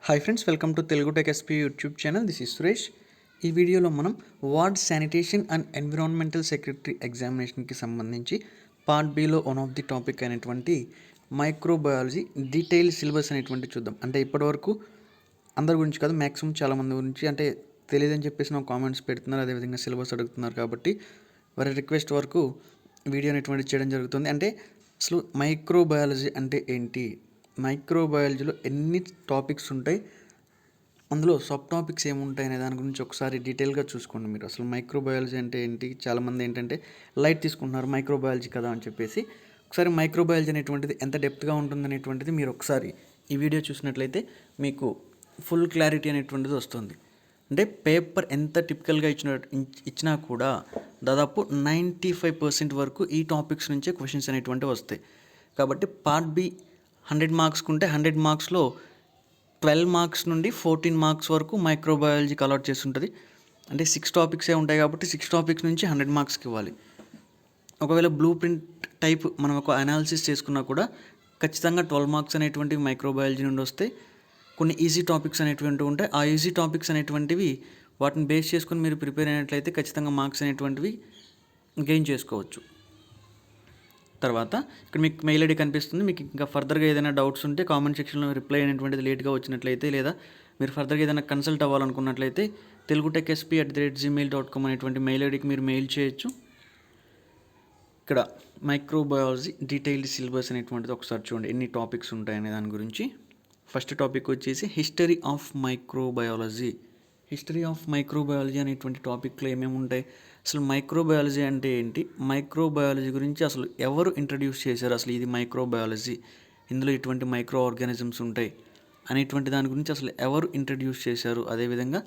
Hi friends, welcome to Telugu tech SP YouTube channel. This is Suresh. ఈ వీడియోలో మనం ward sanitation and environmental secretary ఎగ్జామినేషన్కి సంబంధించి part below one of the topic అయినటువంటి microbiology detail syllabus అనేటువంటి చూద్దాం. అంటే ఇప్పటివరకు అందరి గురించి కాదు, మ్యాక్సిమం చాలామంది గురించి అంటే తెలియదని చెప్పేసి నాకు కామెంట్స్ పెడుతున్నారు, అదేవిధంగా సిలబస్ అడుగుతున్నారు. కాబట్టి వారి రిక్వెస్ట్ వరకు వీడియో అనేటువంటి చేయడం జరుగుతుంది. అంటే అసలు మైక్రోబయాలజీ అంటే ఏంటి, మైక్రోబయాలజీలో ఎన్ని టాపిక్స్ ఉంటాయి, అందులో సబ్ టాపిక్స్ ఏముంటాయి అనే దాని గురించి ఒకసారి డీటెయిల్గా చూసుకోండి. మీరు అసలు మైక్రోబయాలజీ అంటే ఏంటి, చాలామంది ఏంటంటే లైట్ తీసుకుంటున్నారు మైక్రోబయాలజీ కదా అని చెప్పేసి. ఒకసారి మైక్రోబయాలజీ అనేటువంటిది ఎంత డెప్త్గా ఉంటుందనేటువంటిది మీరు ఒకసారి ఈ వీడియో చూసినట్లయితే మీకు ఫుల్ క్లారిటీ అనేటువంటిది వస్తుంది. అంటే పేపర్ ఎంత టిపికల్గా ఇచ్చినా కూడా దాదాపు 95% వరకు ఈ టాపిక్స్ నుంచే క్వశ్చన్స్ అనేటువంటివి వస్తాయి. కాబట్టి పార్ట్ బి 100 మార్క్స్కి ఉంటే 100 మార్క్స్లో 12 మార్క్స్ నుండి 14 మార్క్స్ వరకు మైక్రోబయాలజీకి అలాట్ చేసి ఉంటుంది. అంటే 6 టాపిక్సే ఉంటాయి కాబట్టి 6 టాపిక్స్ నుంచి 100 మార్క్స్కి ఇవ్వాలి. ఒకవేళ బ్లూ ప్రింట్ టైప్ మనం ఒక అనాలిసిస్ చేసుకున్నా కూడా ఖచ్చితంగా 12 మార్క్స్ అనేటువంటివి మైక్రోబయాలజీ నుండి వస్తాయి. కొన్ని ఈజీ టాపిక్స్ అనేటువంటివి ఉంటాయి. ఆ ఈజీ టాపిక్స్ అనేటువంటివి వాటిని బేస్ చేసుకుని మీరు ప్రిపేర్ అయినట్లయితే ఖచ్చితంగా మార్క్స్ అనేటువంటివి గెయిన్ చేసుకోవచ్చు. తర్వాత ఇక్కడ మీకు మెయిల్ ఐడి కనిపిస్తుంది. మీకు ఇంకా ఫర్దర్గా ఏదైనా డౌట్స్ ఉంటే కామెంట్ సెక్షన్లో రిప్లై అనేటువంటిది లేట్గా వచ్చినట్లయితే, లేదా మీరు ఫర్దర్గా ఏదైనా కన్సల్ట్ అవ్వాలనుకున్నట్లయితే telugutekSP@gmail.com అనేటువంటి మెయిల్ ఐడికి మీరు మెయిల్ చేయొచ్చు. ఇక్కడ మైక్రోబయాలజీ డీటెయిల్డ్ సిలబస్ అనేటువంటిది ఒకసారి చూడండి, ఎన్ని టాపిక్స్ ఉంటాయనే దాని గురించి. ఫస్ట్ టాపిక్ వచ్చేసి history of microbiology. History of microbiology అనేటువంటి టాపిక్లో ఏమేమి ఉంటాయి, అసలు మైక్రోబయాలజీ అంటే ఏంటి, మైక్రోబయాలజీ గురించి అసలు ఎవరు ఇంట్రడ్యూస్ చేశారు, అసలు ఇది మైక్రోబయాలజీ, ఇందులో ఇటువంటి మైక్రో ఆర్గానిజమ్స్ ఉంటాయి అనేటువంటి దాని గురించి అసలు ఎవరు ఇంట్రడ్యూస్ చేశారు. అదేవిధంగా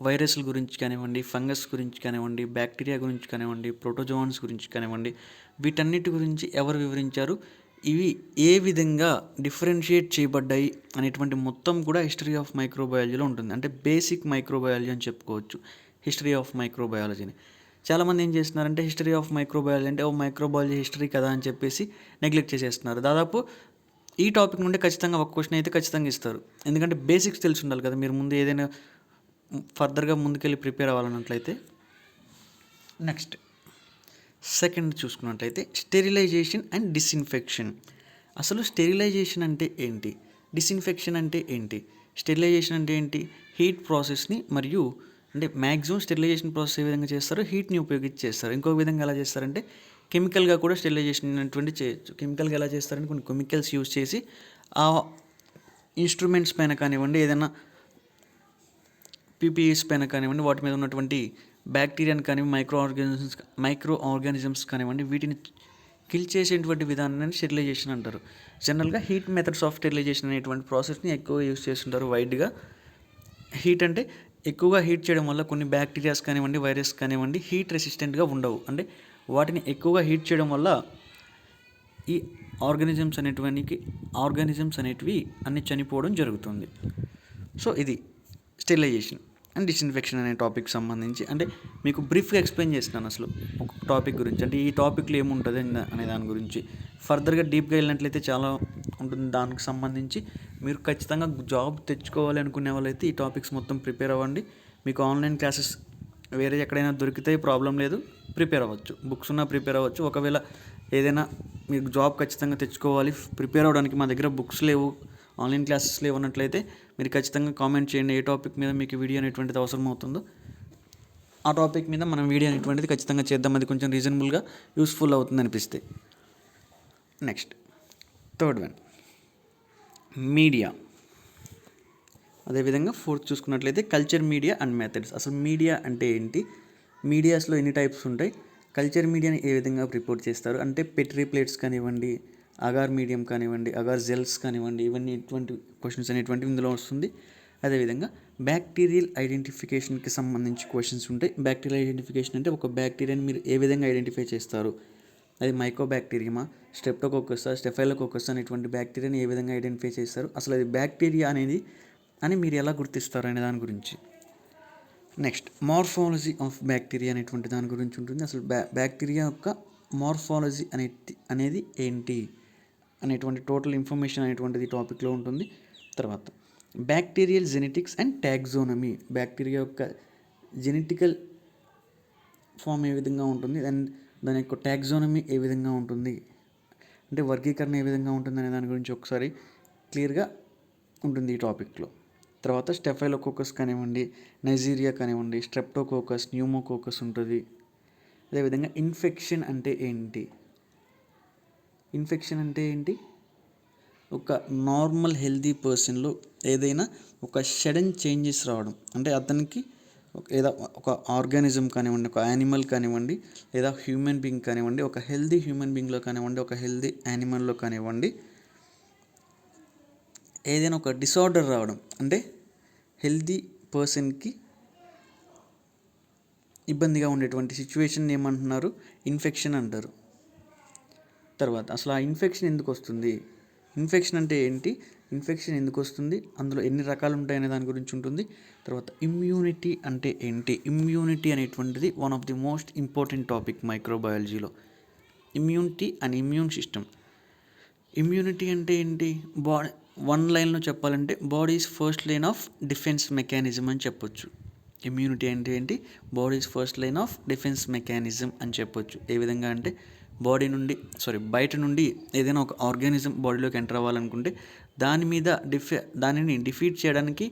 వైరస్ల గురించి కానివ్వండి, ఫంగస్ గురించి కానివ్వండి, బ్యాక్టీరియా గురించి కానివ్వండి, ప్రోటోజోన్స్ గురించి కానివ్వండి, వీటన్నిటి గురించి ఎవరు వివరించారు, ఇవి ఏ విధంగా డిఫరెన్షియేట్ చేయబడ్డాయి అనేటువంటి మొత్తం కూడా హిస్టరీ ఆఫ్ మైక్రోబయాలజీలో ఉంటుంది. అంటే బేసిక్ మైక్రోబయాలజీ అని చెప్పుకోవచ్చు హిస్టరీ ఆఫ్ మైక్రోబయాలజీని. చాలామంది ఏం చేస్తున్నారంటే హిస్టరీ ఆఫ్ మైక్రోబయాలజీ అంటే మైక్రోబయాలజీ హిస్టరీ కదా అని చెప్పేసి నెగ్లెక్ట్ చేసేస్తున్నారు. దాదాపు ఈ టాపిక్ నుండి ఖచ్చితంగా ఒక క్వశ్చన్ అయితే ఖచ్చితంగా ఇస్తారు. ఎందుకంటే బేసిక్స్ తెలిసి ఉండాలి కదా, మీరు ముందు ఏదైనా ఫర్దర్గా ముందుకెళ్ళి ప్రిపేర్ అవ్వాలన్నట్లయితే. నెక్స్ట్ సెకండ్ చూసుకున్నట్లయితే స్టెరిలైజేషన్ అండ్ డిస్ఇన్ఫెక్షన్. అసలు స్టెరిలైజేషన్ అంటే ఏంటి, డిస్ఇన్ఫెక్షన్ అంటే ఏంటి. స్టెరిలైజేషన్ అంటే ఏంటి, హీట్ ప్రాసెస్ని మరియు అంటే మ్యాక్సిమం స్టెరిలైజేషన్ ప్రాసెస్ ఏ విధంగా చేస్తారు, హీట్ని ఉపయోగించి చేస్తారు. ఇంకొక విధంగా ఎలా చేస్తారంటే కెమికల్గా కూడా స్టెరిలైజేషన్ అనేటువంటి చేయొచ్చు. కెమికల్గా ఎలా చేస్తారంటే కొన్ని కెమికల్స్ యూజ్ చేసి ఆ ఇన్స్ట్రుమెంట్స్ పైన కానివ్వండి, ఏదైనా పీపీఈస్ పైన కానివ్వండి, వాటి మీద ఉన్నటువంటి బ్యాక్టీరియాని కానివ్వండి, మైక్రో ఆర్గానిజమ్స్ కానివ్వండి, వీటిని కిల్ చేసేటువంటి విధానాన్ని స్టెరిలైజేషన్ అంటారు. జనరల్గా హీట్ మెథడ్స్ ఆఫ్ స్టెరిలైజేషన్ అనేటువంటి ప్రాసెస్ని ఎక్కువ యూజ్ చేస్తుంటారు వైడ్గా. హీట్ అంటే ఎక్కువగా హీట్ చేయడం వల్ల కొన్ని బ్యాక్టీరియాస్ కానివ్వండి, వైరస్ కానివ్వండి హీట్ రెసిస్టెంట్గా ఉండవు. అంటే వాటిని ఎక్కువగా హీట్ చేయడం వల్ల ఈ ఆర్గానిజమ్స్ అనేటివి అన్ని చనిపోవడం జరుగుతుంది. సో ఇది స్టెరిలైజేషన్ అండ్ డిస్ఇన్ఫెక్షన్ అనే టాపిక్ సంబంధించి అంటే మీకు బ్రీఫ్గా ఎక్స్ప్లెయిన్ చేస్తున్నాను అసలు ఒక టాపిక్ గురించి. అంటే ఈ టాపిక్లో ఏముంటుంది అనే దాని గురించి ఫర్దర్గా డీప్గా వెళ్ళినట్లయితే చాలా ఉంటుంది. దానికి సంబంధించి మీరు ఖచ్చితంగా జాబ్ తెచ్చుకోవాలి అనుకునే వాళ్ళైతే ఈ టాపిక్స్ మొత్తం ప్రిపేర్ అవ్వండి. మీకు ఆన్లైన్ క్లాసెస్ వేరే ఎక్కడైనా దొరికితే ప్రాబ్లం లేదు, ప్రిపేర్ అవ్వచ్చు. బుక్స్ ఉన్నా ప్రిపేర్ అవ్వచ్చు. ఒకవేళ ఏదైనా మీకు జాబ్ ఖచ్చితంగా తెచ్చుకోవాలి, ప్రిపేర్ అవ్వడానికి మా దగ్గర బుక్స్ లేవు, ఆన్లైన్ క్లాసెస్ లేవు అన్నట్లయితే మీరు ఖచ్చితంగా కామెంట్ చేయండి ఏ టాపిక్ మీద మీకు వీడియో అనేటువంటిది అవసరం అవుతుందో. ఆ టాపిక్ మీద మనం వీడియో అనేటువంటిది ఖచ్చితంగా చేద్దాం, అది కొంచెం రీజనబుల్గా యూస్ఫుల్ అవుతుంది అనిపిస్తే. Next third one media. అదేవిధంగా ఫోర్త్ చూసుకున్నట్లయితే కల్చర్ మీడియా అండ్ మెథడ్స్. అసలు మీడియా అంటే ఏంటి, మీడియాస్లో ఎన్ని టైప్స్ ఉంటాయి, కల్చర్ మీడియాని ఏ విధంగా రిపోర్ట్ చేస్తారు, అంటే పెట్రీ ప్లేట్స్ కానివ్వండి, అగార్ మీడియం కానివ్వండి, అగార్ జెల్స్ కానివ్వండి, ఇవన్నీ ఇటువంటి క్వశ్చన్స్ అనేటువంటివి ఇందులో వస్తుంది. అదేవిధంగా బ్యాక్టీరియల్ ఐడెంటిఫికేషన్కి సంబంధించి క్వశ్చన్స్ ఉంటాయి. బ్యాక్టీరియల్ ఐడెంటిఫికేషన్ అంటే ఒక బ్యాక్టీరియాని మీరు ఏ విధంగా ఐడెంటిఫై చేస్తారు, అది మైకోబ్యాక్టీరియమా, స్ట్రెప్టోకోకస్, స్టెఫైలోకోకస్ అనేటువంటి బ్యాక్టీరియాని ఏ విధంగా ఐడెంటిఫై చేస్తారు, అసలు అది బ్యాక్టీరియా అనేది అని మీరు ఎలా గుర్తిస్తారు అనే దాని గురించి. నెక్స్ట్ మార్ఫాలజీ ఆఫ్ బ్యాక్టీరియా అనేటువంటి దాని గురించి ఉంటుంది. అసలు బ్యాక్టీరియా యొక్క మార్ఫాలజీ అనేది ఏంటి అనేటువంటి టోటల్ ఇన్ఫర్మేషన్ అనేటువంటిది టాపిక్లో ఉంటుంది. తర్వాత bacterial genetics and taxonomy, bacteria యొక్క జెనెటికల్ ఫామ్ ఏ విధంగా ఉంటుంది అండ్ దాని యొక్క టాక్సానమీ ఏ విధంగా ఉంటుంది, అంటే వర్గీకరణ ఏ విధంగా ఉంటుంది అనే దాని గురించి ఒకసారి క్లియర్గా ఉంటుంది ఈ టాపిక్లో. తర్వాత స్టెఫైలోకోకస్ కానివ్వండి, నైజీరియా కానివ్వండి, స్ట్రెప్టోకోకస్, న్యూమోకోకస్ ఉంటుంది. అదేవిధంగా ఇన్ఫెక్షన్ అంటే ఏంటి, ఇన్ఫెక్షన్ అంటే ఏంటి, ఒక నార్మల్ హెల్తీ పర్సన్లో ఏదైనా ఒక సడన్ చేంజెస్ రావడం, అంటే అతనికి లేదా ఒక ఆర్గానిజం కానివ్వండి, ఒక యానిమల్ కానివ్వండి, లేదా హ్యూమన్ బీయింగ్ కానివ్వండి, ఒక హెల్తీ హ్యూమన్ బీయింగ్లో కానివ్వండి, ఒక హెల్తీ యానిమల్లో కానివ్వండి, ఏదైనా ఒక డిసార్డర్ రావడం, అంటే హెల్తీ పర్సన్కి ఇబ్బందిగా ఉండేటువంటి సిచ్యువేషన్ ఏమంటున్నారు, ఇన్ఫెక్షన్ అంటారు. తర్వాత అసలు ఆ ఇన్ఫెక్షన్ ఎందుకు వస్తుంది, ఇన్ఫెక్షన్ అంటే ఏంటి, ఇన్ఫెక్షన్ ఎందుకు వస్తుంది, అందులో ఎన్ని రకాలు ఉంటాయనే దాని గురించి ఉంటుంది. తర్వాత ఇమ్యూనిటీ అంటే ఏంటి, ఇమ్యూనిటీ అనేటువంటిది one of the most important topic మైక్రోబయాలజీలో. Immunity and immune system. Immunity అంటే ఏంటి, వన్ లైన్లో చెప్పాలంటే body's first line of defence mechanism అని చెప్పొచ్చు. ఇమ్యూనిటీ అంటే ఏంటి, body's first line of defence mechanism అని చెప్పొచ్చు. ఏ విధంగా అంటే బయట నుండి ఏదైనా ఒక ఆర్గానిజం బాడీలోకి ఎంటర్ అవ్వాలనుకుంటే దానిని డిఫీట్ చేయడానికి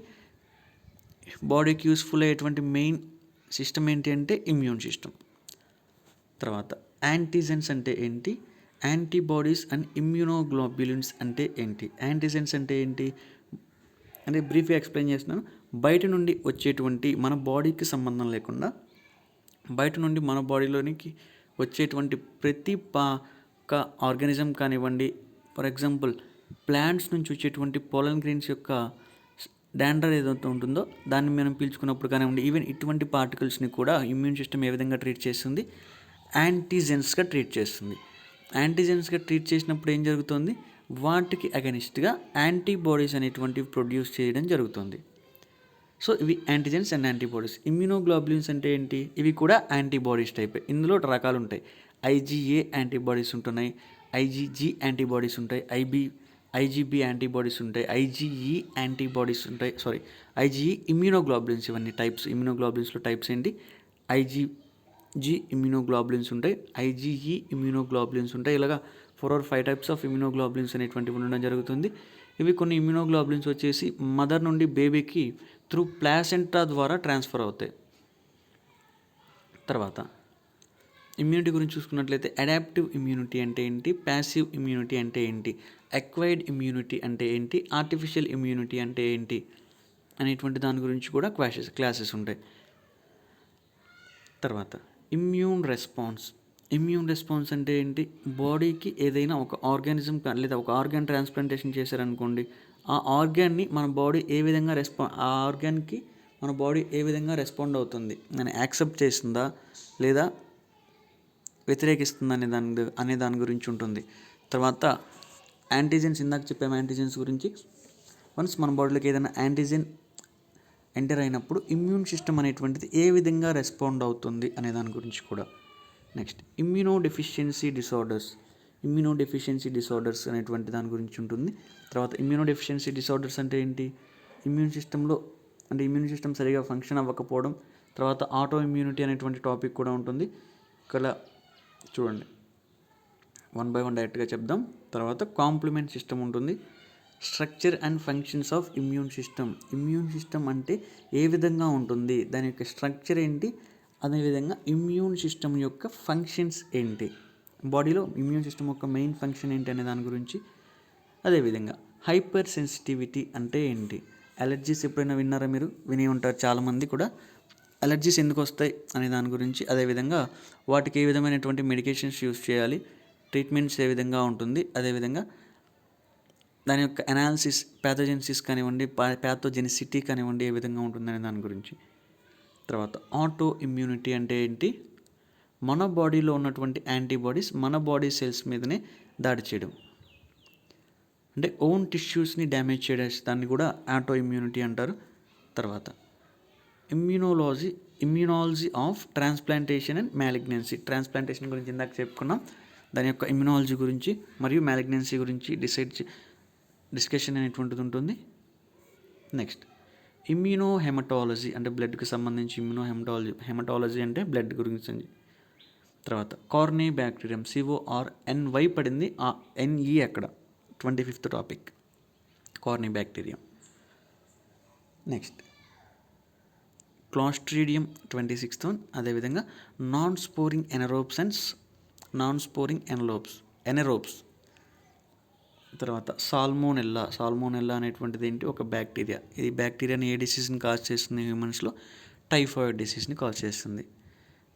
బాడీకి యూస్ఫుల్ అయ్యేటువంటి మెయిన్ సిస్టమ్ ఏంటి అంటే ఇమ్యూన్ సిస్టమ్. తర్వాత యాంటీజెన్స్ అంటే ఏంటి, యాంటీబాడీస్ అండ్ ఇమ్యూనోగ్లోబ్యులిన్స్ అంటే ఏంటి. యాంటీజెన్స్ అంటే ఏంటి అంటే బ్రీఫ్గా ఎక్స్ప్లెయిన్ చేస్తున్నాను. బయట నుండి వచ్చేటువంటి మన బాడీకి సంబంధం లేకుండా బయట నుండి మన బాడీలోనికి వచ్చేటువంటి ప్రతి ఒక ఆర్గానిజం కానివ్వండి, ఫర్ ఎగ్జాంపుల్ ప్లాంట్స్ నుంచి వచ్చేటువంటి పోలన్ గ్రెయిన్స్ యొక్క డాండ్రర్ ఏదైతే ఉంటుందో దాన్ని మనం పీల్చుకున్నప్పుడు కానివ్వండి, ఈవెన్ ఇటువంటి పార్టికల్స్ని కూడా ఇమ్యూన్ సిస్టమ్ ఏ విధంగా ట్రీట్ చేస్తుంది, యాంటీజెన్స్గా ట్రీట్ చేస్తుంది. యాంటీజెన్స్గా ట్రీట్ చేసినప్పుడు ఏం జరుగుతుంది, వాటికి అగెనిస్ట్గా యాంటీబాడీస్ అనేటువంటివి ప్రొడ్యూస్ చేయడం జరుగుతుంది. సో ఇవి యాంటీజెన్స్ అండ్ యాంటీబాడీస్. ఇమ్యూనోగ్లోబులిన్స్ అంటే ఏంటి, ఇవి కూడా యాంటీబాడీస్ టైప్. ఇందులో రకాలు ఉంటాయి. ఐజీఏ యాంటీబాడీస్ ఉంటున్నాయి, ఐజీజీ యాంటీబాడీస్ ఉంటాయి, ఐజీబీ యాంటీబాడీస్ ఉంటాయి, ఐజీఈ యాంటీబాడీస్ ఉంటాయి, ఐజీఈ ఇమ్యూనోగ్లోబులిన్స్. ఇవన్నీ టైప్స్. ఇమ్యూనోగ్లోబులిన్స్లో టైప్స్ ఏంటి, ఐజీజీ ఇమ్యూనోగ్లోబులిన్స్ ఉంటాయి, ఐజీఈ ఇమ్యూనోగ్లోబులిన్స్ ఉంటాయి. ఇలాగా 4 or 5 టైప్స్ ఆఫ్ ఇమ్యూనోగ్లోబులిన్స్ అనేటువంటివి ఉండడం జరుగుతుంది. ఇవి కొన్ని ఇమ్యూనోగ్లోబులిన్స్ వచ్చేసి మదర్ నుండి బేబీకి త్రూ ప్లాసెంటా ద్వారా ట్రాన్స్ఫర్ అవుతాయి. తర్వాత ఇమ్యూనిటీ గురించి చూసుకున్నట్లయితే అడాప్టివ్ ఇమ్యూనిటీ అంటే ఏంటి, ప్యాసివ్ ఇమ్యూనిటీ అంటే ఏంటి, అక్వైర్డ్ ఇమ్యూనిటీ అంటే ఏంటి, ఆర్టిఫిషియల్ ఇమ్యూనిటీ అంటే ఏంటి అనేటువంటి దాని గురించి కూడా క్లాసెస్ ఉంటాయి. తర్వాత ఇమ్యూన్ రెస్పాన్స్ అంటే ఏంటి, బాడీకి ఏదైనా ఒక ఆర్గానిజం లేదా ఒక ఆర్గాన్ ట్రాన్స్ప్లాంటేషన్ చేశారనుకోండి, ఆ ఆర్గాన్ని మన బాడీ ఏ విధంగా రెస్పాండ్ అవుతుంది, అని యాక్సెప్ట్ చేస్తుందా లేదా వ్యతిరేకిస్తుందా అనే దాని గురించి ఉంటుంది. తర్వాత యాంటీజెన్స్, ఇందాక చెప్పాము యాంటీజెన్స్ గురించి. వన్స్ మన బాడీలోకి ఏదైనా యాంటీజెన్ ఎంటర్ అయినప్పుడు ఇమ్యూన్ సిస్టమ్ అనేటువంటిది ఏ విధంగా రెస్పాండ్ అవుతుంది అనే దాని గురించి కూడా. నెక్స్ట్ ఇమ్యూనోడెఫిషియన్సీ డిసార్డర్స్ అనేటువంటి దాని గురించి ఉంటుంది. తర్వాత ఇమ్యూనోడెఫిషియన్సీ డిసార్డర్స్ అంటే ఏంటి, ఇమ్యూన్ సిస్టమ్ సరిగా ఫంక్షన్ అవ్వకపోవడం. తర్వాత ఆటో ఇమ్యూనిటీ అనేటువంటి టాపిక్ కూడా ఉంటుంది. ఇక్కడ చూడండి, 1 by 1 డైరెక్ట్గా చెప్దాం. తర్వాత కాంప్లిమెంట్ సిస్టమ్ ఉంటుంది. Structure and functions of immune system అంటే ఏ విధంగా ఉంటుంది, దాని యొక్క స్ట్రక్చర్ ఏంటి, అదేవిధంగా ఇమ్యూన్ సిస్టమ్ యొక్క ఫంక్షన్స్ ఏంటి, బాడీలో ఇమ్యూన్ సిస్టమ్ యొక్క మెయిన్ ఫంక్షన్ ఏంటి అనే దాని గురించి. అదేవిధంగా హైపర్ సెన్సిటివిటీ అంటే ఏంటి, అలర్జీస్ ఎప్పుడైనా విన్నారా, మీరు విని ఉంటారు చాలామంది కూడా. అలర్జీస్ ఎందుకు వస్తాయి అనే దాని గురించి, అదేవిధంగా వాటికి ఏ విధమైనటువంటి మెడికేషన్స్ యూస్ చేయాలి, ట్రీట్మెంట్స్ ఏ విధంగా ఉంటుంది, అదేవిధంగా దాని యొక్క అనాలిసిస్, ప్యాథోజెనిసిస్ కానివ్వండి, ప్యాథోజెనిసిటీ కానివ్వండి ఏ విధంగా ఉంటుందనే దాని గురించి. తర్వాత ఆటో ఇమ్యూనిటీ అంటే ఏంటి, మన బాడీలో ఉన్నటువంటి యాంటీబాడీస్ మన బాడీ సెల్స్ మీదనే దాడి చేయడం, అంటే ఓన్ టిష్యూస్ని డ్యామేజ్ చేయడం, దాన్ని కూడా ఆటో ఇమ్యూనిటీ అంటారు. తర్వాత immunology of transplantation and malignancy. Transplantation గురించి ఇందాక చెప్పుకున్నాం, దాని యొక్క ఇమ్యూనాలజీ గురించి మరియు మ్యాలిగ్నెన్సీ గురించి డిస్కషన్ అనేటువంటిది ఉంటుంది. నెక్స్ట్ ఇమ్యూనోహెమటాలజీ అంటే బ్లడ్కి సంబంధించి హెమటాలజీ అంటే బ్లడ్ గురించి. తర్వాత కార్నీ బ్యాక్టీరియం CORNY పడింది, ఆ NE అక్కడ 25th topic Carney bacterium. Next Clostridium 26th one. అదేవిధంగా నాన్ స్పోరింగ్ ఎనరోబ్స్. తర్వాత సాల్మోనెల్లా అనేటువంటిది ఏంటి, ఒక బ్యాక్టీరియా. ఈ బ్యాక్టీరియాని ఏ డిసీజ్ని కాజ్ చేస్తుంది హ్యూమన్స్లో? టైఫాయిడ్ డిసీజ్ని కాజ్ చేస్తుంది.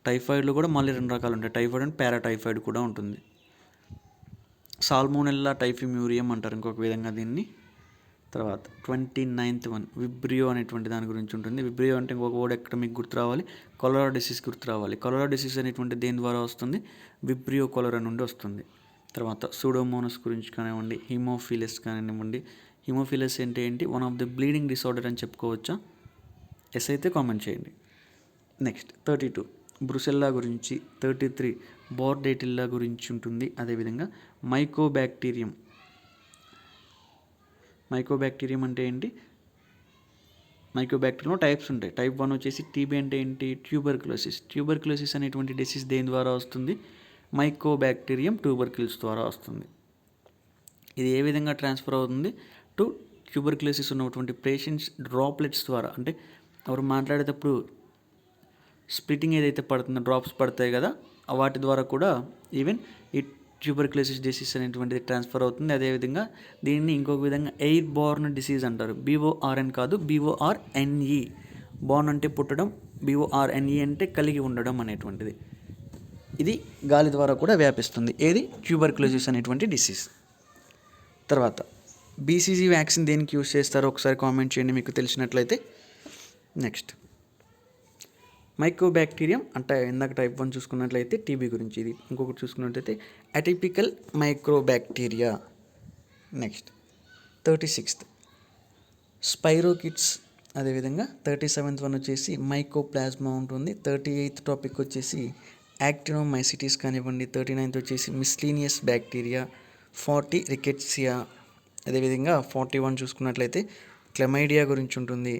టైఫాయిడ్లో కూడా మళ్ళీ 2 రకాలు ఉంటాయి, టైఫాయిడ్ అండ్ పారాటైఫాయిడ్ కూడా ఉంటుంది. సాల్మోనెల్లా టైఫిమ్యూరియం అంటారు ఇంకొక విధంగా దీన్ని. తర్వాత 29th వన్ విబ్రియో అనేటువంటి దాని గురించి ఉంటుంది. విబ్రియో అంటే ఇంకొక వర్డ్ ఎక్కడ మీకు గుర్తు రావాలి, కొలరా డిసీజ్ గుర్తు రావాలి. కొలరా డిసీజ్ అనేటువంటి దేని ద్వారా వస్తుంది? విబ్రియో కొలరా నుండి వస్తుంది. తర్వాత సూడోమోనస్ గురించి కానివ్వండి, హిమోఫిలస్ కానివ్వండి. హిమోఫిలస్ అంటే ఏంటి? One of the bleeding disorder అని చెప్పుకోవచ్చా? ఎస్ అయితే కామెంట్ చేయండి. నెక్స్ట్ 32 బ్రుసెల్లా గురించి, 33 బోర్డేటిల్లా గురించి ఉంటుంది. అదేవిధంగా మైకోబ్యాక్టీరియం అంటే ఏంటి? మైకోబ్యాక్టీరియంలో టైప్స్ ఉంటాయి. టైప్ 1 వచ్చేసి టీబీ అంటే ఏంటి? ట్యూబర్క్యులోసిస్ అనేటువంటి డిసీజ్ దేని ద్వారా వస్తుంది? మైకోబ్యాక్టీరియం ట్యూబర్క్యుల్స్ ద్వారా వస్తుంది. ఇది ఏ విధంగా ట్రాన్స్ఫర్ అవుతుంది టు ట్యూబర్క్యులోసిస్ ఉన్నటువంటి పేషెంట్స్ డ్రాప్లెట్స్ ద్వారా, అంటే ఎవరు మాట్లాడేటప్పుడు స్ప్లిట్టింగ్ ఏదైతే పడుతుందో డ్రాప్స్ పడతాయి కదా, వాటి ద్వారా కూడా ఈవెన్ ఈ ట్యూబర్క్యులోసిస్ డిసీజ్ అనేటువంటిది ట్రాన్స్ఫర్ అవుతుంది. అదేవిధంగా దీన్ని ఇంకొక విధంగా ఎయిర్ బోర్న్ డిసీజ్ అంటారు. BORN కాదు, BORNE. బోర్న్ అంటే పుట్టడం, BORNE అంటే కలిగి ఉండడం అనేటువంటిది. ఇది గాలి ద్వారా కూడా వ్యాపిస్తుంది. ఏది? ట్యూబర్క్యులోసిస్ అనేటువంటి డిసీజ్. తర్వాత BCG వ్యాక్సిన్ దేనికి యూజ్ చేస్తారో ఒకసారి కామెంట్ చేయండి మీకు తెలిసినట్లయితే. నెక్స్ట్ మైకోబ్యాక్టీరియం అంటే ఇందాక టైప్ 1 చూసుకున్నట్లయితే టీబీ గురించి, ఇది ఇంకొకటి చూసుకున్నట్లయితే అటిపికల్ మైక్రోబ్యాక్టీరియా. Next 36th స్పైరోకిట్స్. అదేవిధంగా 37th వన్ వచ్చేసి మైకోప్లాజ్మా ఉంటుంది. 38th టాపిక్ వచ్చేసి యాక్టినోమైసిటీస్ కానివ్వండి. 39th వచ్చేసి మిస్లీనియస్ బ్యాక్టీరియా. 40 రికెట్సియా. అదేవిధంగా 41 చూసుకున్నట్లయితే క్లమైడియా గురించి ఉంటుంది.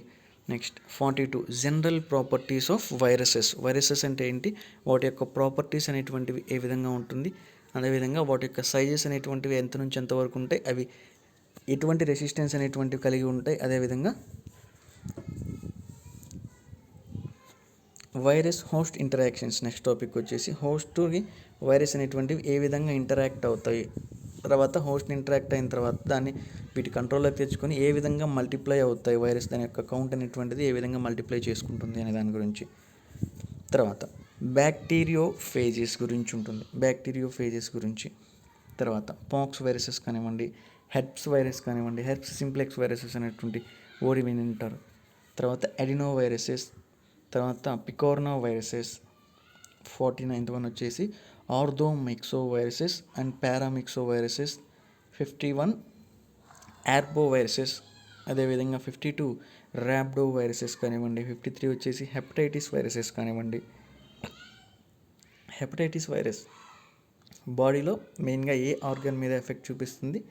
Next 42 general properties of viruses అంటే ఏంటి, వాటి యొక్క ప్రాపర్టీస్ అనేటువంటివి ఏ విధంగా ఉంటుంది, అదేవిధంగా వాటి యొక్క సైజెస్ అనేటువంటివి ఎంత నుంచి ఎంతవరకు ఉంటాయి, అవి ఎటువంటి రెసిస్టెన్స్ అనేటువంటివి కలిగి ఉంటాయి. అదేవిధంగా virus host interactions. Next topic వచ్చేసి హోస్ట్కి వైరస్ అనేటువంటివి ఏ విధంగా ఇంటరాక్ట్ అవుతాయి, తర్వాత హోస్ట్ని ఇంటరాక్ట్ అయిన తర్వాత దాన్ని వీటి కంట్రోల్లోకి తెచ్చుకొని ఏ విధంగా మల్టిప్లై అవుతాయి వైరస్, దాని యొక్క కౌంట్ అనేటువంటిది ఏ విధంగా మల్టిప్లై చేసుకుంటుంది అనే దాని గురించి. తర్వాత బ్యాక్టీరియోఫేజెస్ గురించి ఉంటుంది, బ్యాక్టీరియోఫేజెస్ గురించి. తర్వాత పాక్స్ వైరసెస్ కానివ్వండి, హెర్ప్స్ వైరస్ కానివ్వండి, హెర్ప్స్ సింప్లెక్స్ వైరసెస్ అనేటువంటి ఓడి వింటారు. తర్వాత అడినో వైరసెస్, తర్వాత పికోర్నో వైరసెస్. 49th వన్ వచ్చేసి orthomyxoviruses and paramyxoviruses. 51 arboviruses. అదేవిధంగా 52 ర్యాబ్డో వైరసెస్ కానివ్వండి. 53 వచ్చేసి హెపటైటిస్ వైరసెస్ కానివ్వండి. హెపటైటిస్ వైరస్ బాడీలో మెయిన్గా ఏ ఆర్గన్ మీద ఎఫెక్ట్ చూపిస్తుంది?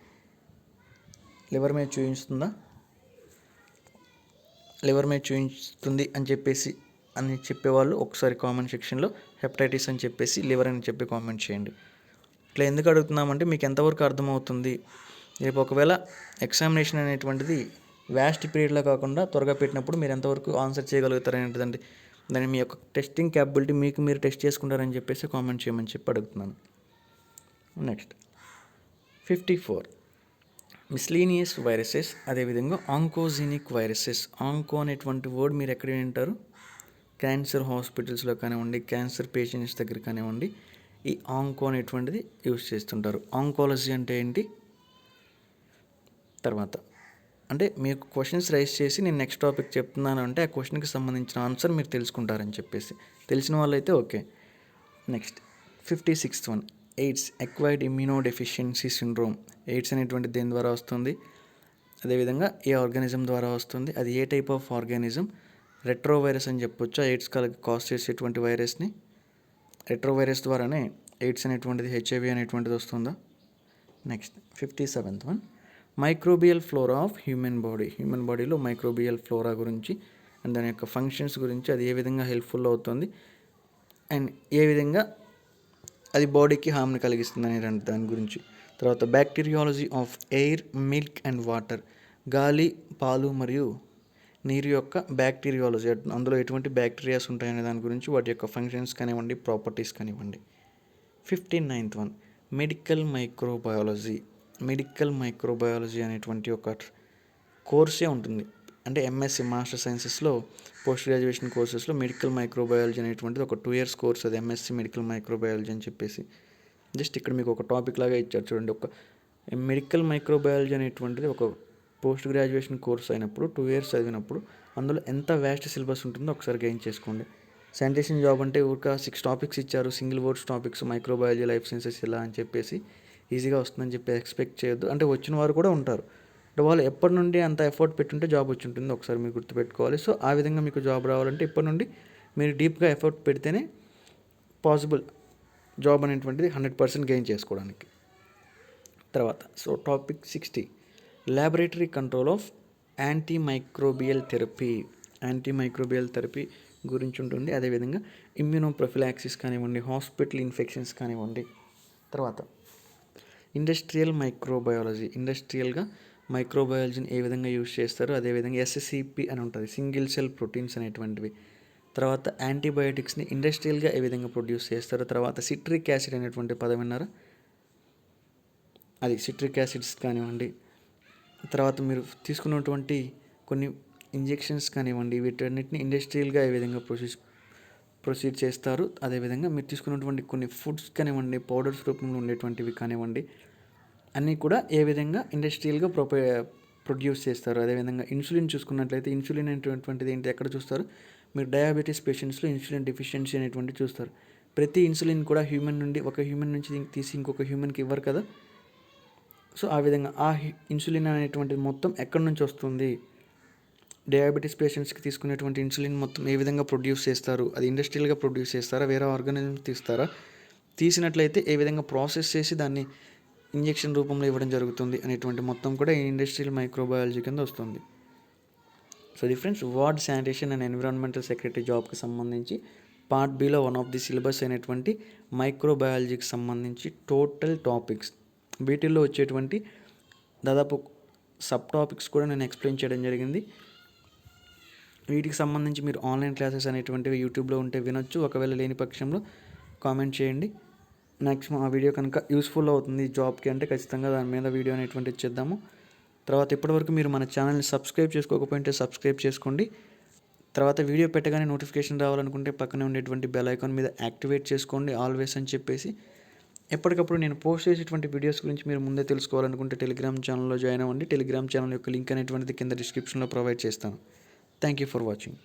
లివర్ మీద చూపిస్తుంది అని చెప్పేవాళ్ళు ఒకసారి కామెంట్ సెక్షన్లో హెపటైటిస్ అని చెప్పేసి లివర్ అని చెప్పి కామెంట్ చేయండి. ఇట్లా ఎందుకు అడుగుతున్నామంటే మీకు ఎంతవరకు అర్థమవుతుంది, రేపు ఒకవేళ ఎగ్జామినేషన్ అనేటువంటిది వ్యాస్ట్ పీరియడ్లో కాకుండా త్వరగా పెట్టినప్పుడు మీరు ఎంతవరకు ఆన్సర్ చేయగలుగుతారనేటువంటిదండి. దాన్ని మీ యొక్క టెస్టింగ్ క్యాపబిలిటీ మీకు మీరు టెస్ట్ చేసుకుంటారని చెప్పేసి కామెంట్ చేయమని చెప్పి అడుగుతున్నాను. Next 54 miscellaneous viruses. అదేవిధంగా ఆంకోజెనిక్ వైరసెస్. ఆంకో అనేటువంటి వర్డ్ మీరు ఎక్కడ వింటారు? క్యాన్సర్ హాస్పిటల్స్లో కానివ్వండి, క్యాన్సర్ పేషెంట్స్ దగ్గర కానివ్వండి, ఈ ఆంకో అనేటువంటిది యూజ్ చేస్తుంటారు. ఆంకాలజీ అంటే ఏంటి? తర్వాత అంటే మీకు క్వశ్చన్స్ రైజ్ చేసి నేను నెక్స్ట్ టాపిక్ చెప్తున్నాను అంటే ఆ క్వశ్చన్కి సంబంధించిన ఆన్సర్ మీరు తెలుసుకుంటారని చెప్పేసి, తెలిసిన వాళ్ళైతే okay. Next 56th one AIDS, acquired immunodeficiency syndrome. AIDS అనేటువంటి దేని ద్వారా వస్తుంది, అదేవిధంగా ఏ ఆర్గానిజం ద్వారా వస్తుంది, అది ఏ type of organism? Retrovirus అని చెప్పొచ్చు. ఎయిడ్స్ కాజ్ చేసేటువంటి వైరస్ని రెట్రో వైరస్ ద్వారానే ఎయిడ్స్ అనేటువంటిది, HIV అనేటువంటిది వస్తుందా? Next 57th one microbial flora of human బాడీలో మైక్రోబియల్ ఫ్లోరా గురించి అండ్ దాని యొక్క ఫంక్షన్స్ గురించి, అది ఏ విధంగా హెల్ప్ఫుల్ అవుతుంది అండ్ ఏ విధంగా అది బాడీకి హార్మ్ని కలిగిస్తుంది అనే దాని గురించి. తర్వాత bacteriology of air, milk and water, గాలి, పాలు మరియు నీరు యొక్క బ్యాక్టీరియాలజీ, అందులో ఎటువంటి బ్యాక్టీరియాస్ ఉంటాయనే దాని గురించి, వాటి యొక్క ఫంక్షన్స్ కానివ్వండి, ప్రాపర్టీస్ కానివ్వండి. 15th వన్ మెడికల్ మైక్రోబయాలజీ అనేటువంటి ఒక కోర్సే ఉంటుంది. అంటే ఎంఎస్సి మాస్టర్ సైన్సెస్లో పోస్ట్ గ్రాడ్యుయేషన్ కోర్సెస్లో మెడికల్ మైక్రోబయాలజీ అనేటువంటిది ఒక 2 years కోర్స్. అది ఎంఎస్సి మెడికల్ మైక్రోబయాలజీ అని చెప్పేసి జస్ట్ ఇక్కడ మీకు ఒక టాపిక్ లాగా ఇచ్చారు చూడండి. ఒక మెడికల్ మైక్రోబయాలజీ అనేటువంటిది ఒక పోస్ట్ గ్రాడ్యుయేషన్ కోర్స్ అయినప్పుడు 2 years చదివినప్పుడు అందులో ఎంత వ్యాస్ట్ సిలబస్ ఉంటుందో ఒకసారి గెయిన్ చేసుకోండి. శానిటేషన్ జాబ్ అంటే ఒక 6 topics ఇచ్చారు, single words topics, microbiology, life sciences ఇలా అని చెప్పేసి ఈజీగా వస్తుందని చెప్పి ఎక్స్పెక్ట్ చేయొద్దు. అంటే వచ్చిన వారు కూడా ఉంటారు, అంటే వాళ్ళు ఎప్పటి నుండి అంత ఎఫర్ట్ పెట్టుంటే జాబ్ వచ్చి ఉంటుంది, ఒకసారి మీరు గుర్తుపెట్టుకోవాలి. సో ఆ విధంగా మీకు జాబ్ రావాలంటే ఇప్పటి నుండి మీరు డీప్గా ఎఫర్ట్ పెడితేనే పాసిబుల్ జాబ్ అనేటువంటిది 100% గెయిన్ చేసుకోవడానికి. తర్వాత so topic 60 laboratory control of antimicrobial therapy గురించి ఉంటుంది. అదేవిధంగా ఇమ్యూనోప్రొఫిలాక్సిస్ కానివ్వండి, హాస్పిటల్ ఇన్ఫెక్షన్స్ కానివ్వండి. తర్వాత ఇండస్ట్రియల్గా మైక్రోబయాలజీని ఏ విధంగా యూజ్ చేస్తారు, అదేవిధంగా SCP అని ఉంటుంది, సింగిల్ సెల్ ప్రోటీన్స్ అనేటువంటివి. తర్వాత యాంటీబయాటిక్స్ని ఇండస్ట్రియల్గా ఏ విధంగా ప్రొడ్యూస్ చేస్తారు. తర్వాత సిట్రిక్ యాసిడ్ అనేటువంటి పదం విన్నారా, అది సిట్రిక్ యాసిడ్స్ కానివ్వండి. తర్వాత మీరు తీసుకున్నటువంటి కొన్ని ఇంజెక్షన్స్ కానివ్వండి, వీటన్నిటిని ఇండస్ట్రియల్గా ఏ విధంగా ప్రొసీడ్ చేస్తారు. అదేవిధంగా మీరు తీసుకున్నటువంటి కొన్ని ఫుడ్స్ కానివ్వండి, పౌడర్స్ రూపంలో ఉండేటువంటివి కానివ్వండి, అన్నీ కూడా ఏ విధంగా ఇండస్ట్రియల్గా ప్రొడ్యూస్ చేస్తారు. అదేవిధంగా ఇన్సులిన్ చూసుకున్నట్లయితే ఇన్సులిన్ అనేటువంటిది ఏంటి, ఎక్కడ చూస్తారు మీరు, డయాబెటీస్ పేషెంట్స్లో ఇన్సులిన్ డెఫిషియన్సీ అనేటువంటిది చూస్తారు. ప్రతి ఇన్సులిన్ కూడా ఒక హ్యూమన్ నుంచి తీసి ఇంకొక హ్యూమన్కి ఇవ్వరు కదా. సో ఆ విధంగా ఆ ఇన్సులిన్ అనేటువంటిది మొత్తం ఎక్కడి నుంచి వస్తుంది, డయాబెటీస్ పేషెంట్స్కి తీసుకునేటువంటి ఇన్సులిన్ మొత్తం ఏ విధంగా ప్రొడ్యూస్ చేస్తారు, అది ఇండస్ట్రియల్గా ప్రొడ్యూస్ చేస్తారా, వేరే ఆర్గానిజం తీస్తారా, తీసినట్లయితే ఏ విధంగా ప్రాసెస్ చేసి దాన్ని ఇంజెక్షన్ రూపంలో ఇవ్వడం జరుగుతుంది అనేటువంటి మొత్తం కూడా ఈ ఇండస్ట్రియల్ మైక్రోబయాలజీ కింద వస్తుంది. So the friends, ward sanitation and environmental secretary జాబ్కి సంబంధించి part below one of the syllabus అయినటువంటి మైక్రోబయాలజీకి సంబంధించి టోటల్ టాపిక్స్, వీటిల్లో వచ్చేటువంటి దాదాపు సబ్ టాపిక్స్ కూడా నేను ఎక్స్ప్లెయిన్ చేయడం జరిగింది. వీటికి సంబంధించి మీరు ఆన్లైన్ క్లాసెస్ అనేటువంటివి యూట్యూబ్లో ఉంటే వినొచ్చు. ఒకవేళ లేని పక్షంలో కామెంట్ చేయండి. మ్యాక్సిమం ఆ వీడియో కనుక యూస్ఫుల్ అవుతుంది జాబ్కి అంటే ఖచ్చితంగా దాని మీద వీడియో అనేటువంటిది చేద్దాము. తర్వాత ఇప్పటివరకు మీరు మన ఛానల్ని సబ్స్క్రైబ్ చేసుకోకపోతే సబ్స్క్రైబ్ చేసుకోండి. తర్వాత వీడియో పెట్టగానే నోటిఫికేషన్ రావాలనుకుంటే పక్కనే ఉండేటువంటి బెల్ ఐకాన్ మీద యాక్టివేట్ చేసుకోండి, ఆల్వేస్ అని చెప్పేసి. ఎప్పటికప్పుడు నేను పోస్ట్ చేసేటువంటి వీడియోస్ గురించి మీరు ముందే తెలుసుకోవాలనుకుంటే టెలిగ్రామ్ ఛానల్లో జాయిన్ అవ్వండి. టెలిగ్రామ్ ఛానల్ యొక్క లింక్ అనేటువంటిది కింద డిస్క్రిప్షన్లో ప్రొవైడ్ చేస్తాను. Thank you for watching.